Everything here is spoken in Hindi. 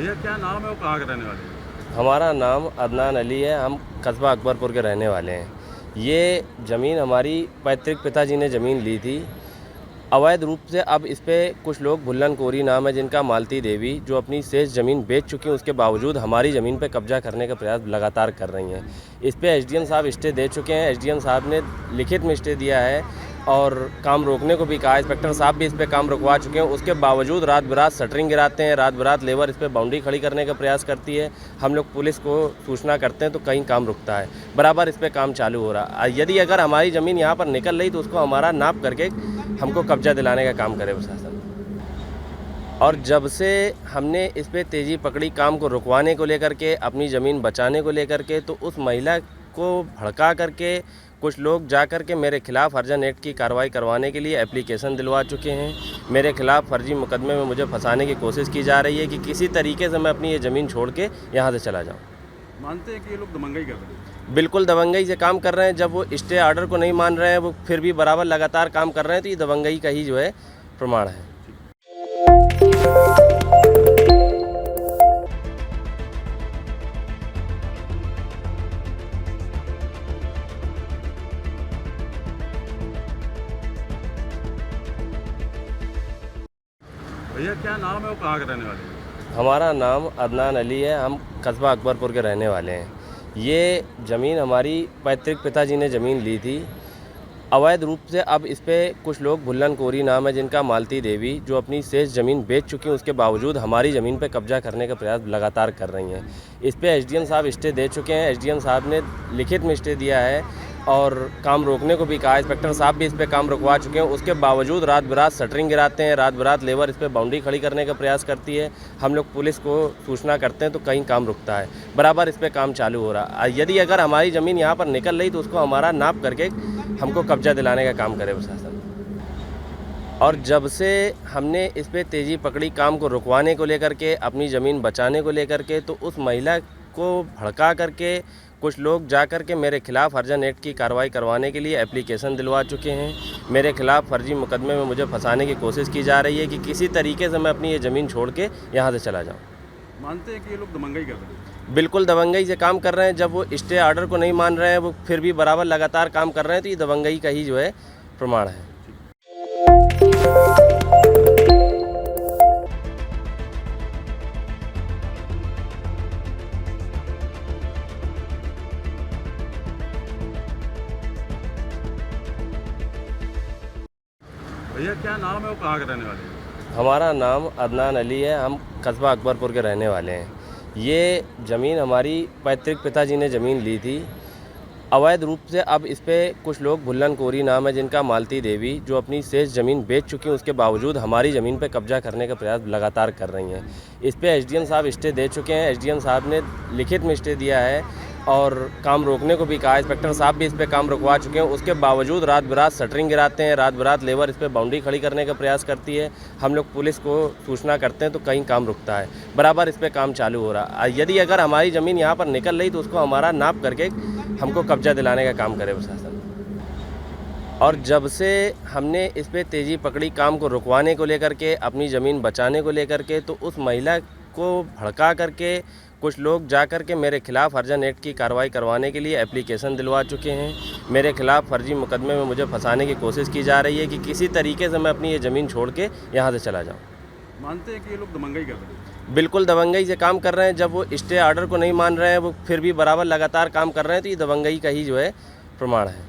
भैया क्या नाम है और कहाँ के रहने वाले हैं? हमारा नाम अदनान अली है। हम कस्बा अकबरपुर के रहने वाले हैं। ये ज़मीन हमारी पैतृक पिताजी ने ज़मीन ली थी अवैध रूप से। अब इस पे कुछ लोग भुल्लन कोरी नाम है जिनका, मालती देवी, जो अपनी शेष ज़मीन बेच चुकी हैं, उसके बावजूद हमारी ज़मीन पे कब्जा करने का प्रयास लगातार कर रही हैं। इस पे एसडीएम साहब स्टे दे चुके हैं। एसडीएम साहब ने लिखित में स्टे दिया है और काम रोकने को भी कहा। इंस्पेक्टर साहब भी इस पे काम रुकवा चुके हैं। उसके बावजूद रात बरात शटरिंग गिराते हैं, रात बरात लेबर इस पे बाउंड्री खड़ी करने का प्रयास करती है। हम लोग पुलिस को सूचना करते हैं तो कहीं काम रुकता है, बराबर इस पे काम चालू हो रहा है। यदि अगर हमारी ज़मीन यहाँ पर निकल रही तो उसको हमारा नाप करके हमको कब्जा दिलाने का काम करे प्रशासन। और जब से हमने इस पे तेज़ी पकड़ी काम को रुकवाने को लेकर के, अपनी ज़मीन बचाने को लेकर के, तो उस महिला को भड़का करके कुछ लोग जा कर के मेरे खिलाफ़ हर्जा एक्ट की कार्रवाई करवाने के लिए एप्लीकेशन दिलवा चुके हैं। मेरे खिलाफ़ फर्जी मुकदमे में मुझे फंसाने की कोशिश की जा रही है कि किसी तरीके से मैं अपनी ये ज़मीन छोड़ के यहाँ से चला जाऊँ। मानते हैं कि ये लोग दबंगई कर रहे हैं? बिल्कुल दबंगई से काम कर रहे हैं। जब वो स्टे ऑर्डर को नहीं मान रहे हैं, वो फिर भी बराबर लगातार काम कर रहे हैं, तो ये दबंगई का ही जो है प्रमाण है। भैया क्या नाम है और कहाँ के रहने वाले हैं? हमारा नाम अदनान अली है। हम कस्बा अकबरपुर के रहने वाले हैं। ये ज़मीन हमारी पैतृक पिताजी ने ज़मीन ली थी अवैध रूप से। अब इस पे कुछ लोग भुल्लन कोरी नाम है जिनका, मालती देवी, जो अपनी शेष ज़मीन बेच चुकी हैं, उसके बावजूद हमारी ज़मीन पे कब्जा करने का प्रयास लगातार कर रही हैं। इस पे एसडीएम साहब स्टे दे चुके हैं। एसडीएम साहब ने लिखित में स्टे दिया है और काम रोकने को भी कहा। इंस्पेक्टर साहब भी इस पे काम रुकवा चुके हैं। उसके बावजूद रात बरात शटरिंग गिराते हैं, रात बरात लेबर इस पे बाउंड्री खड़ी करने का प्रयास करती है। हम लोग पुलिस को सूचना करते हैं तो कहीं काम रुकता है, बराबर इस पे काम चालू हो रहा है। यदि अगर हमारी ज़मीन यहाँ पर निकल रही तो उसको हमारा नाप करके हमको कब्जा दिलाने का काम करे प्रशासन। और जब से हमने इस पे तेज़ी पकड़ी काम को रुकवाने को लेकर के, अपनी ज़मीन बचाने को लेकर के, तो उस महिला को भड़का करके कुछ लोग जा कर के मेरे खिलाफ़ हर्जा एक्ट की कार्रवाई करवाने के लिए एप्लीकेशन दिलवा चुके हैं। मेरे खिलाफ़ फर्जी मुकदमे में मुझे फंसाने की कोशिश की जा रही है कि किसी तरीके से मैं अपनी ये ज़मीन छोड़ के यहाँ से चला जाऊँ। मानते हैं कि ये लोग दबंगई कर रहे हैं? बिल्कुल दबंगई से काम कर रहे हैं। जब वो स्टे ऑर्डर को नहीं मान रहे हैं, वो फिर भी बराबर लगातार काम कर रहे हैं, तो ये दबंगई का ही जो है प्रमाण है। भैया क्या नाम है और कहाँ के रहने वाले हैं? हमारा नाम अदनान अली है। हम कस्बा अकबरपुर के रहने वाले हैं। ये ज़मीन हमारी पैतृक पिताजी ने ज़मीन ली थी अवैध रूप से। अब इस पे कुछ लोग भुल्लन कोरी नाम है जिनका, मालती देवी, जो अपनी शेष ज़मीन बेच चुकी हैं, उसके बावजूद हमारी ज़मीन पे कब्जा करने का प्रयास लगातार कर रही हैं। इस पे एसडीएम साहब स्टे दे चुके हैं। एसडीएम साहब ने लिखित में स्टे दिया है और काम रोकने को भी कहा। इंस्पेक्टर साहब भी इस पे काम रुकवा चुके हैं। उसके बावजूद रात बरात शटरिंग गिराते हैं, रात बरात लेबर इस पे बाउंड्री खड़ी करने का प्रयास करती है। हम लोग पुलिस को सूचना करते हैं तो कहीं काम रुकता है, बराबर इस पे काम चालू हो रहा है। यदि अगर हमारी ज़मीन यहाँ पर निकल रही तो उसको हमारा नाप करके हमको कब्जा दिलाने का काम करे प्रशासन। और जब से हमने इस पे तेज़ी पकड़ी काम को रुकवाने को लेकर के, अपनी ज़मीन बचाने को लेकर के, तो उस महिला को भड़का करके कुछ लोग जा कर के मेरे खिलाफ़ हर्जा एक्ट की कार्रवाई करवाने के लिए एप्लीकेशन दिलवा चुके हैं। मेरे खिलाफ़ फर्जी मुकदमे में मुझे फंसाने की कोशिश की जा रही है कि किसी तरीके से मैं अपनी ये ज़मीन छोड़ के यहाँ से चला जाऊँ। मानते हैं कि ये लोग दबंगई कर रहे हैं? बिल्कुल दबंगई से काम कर रहे हैं। जब वो स्टे ऑर्डर को नहीं मान रहे हैं, वो फिर भी बराबर लगातार काम कर रहे हैं, तो ये दबंगई का ही जो है प्रमाण है।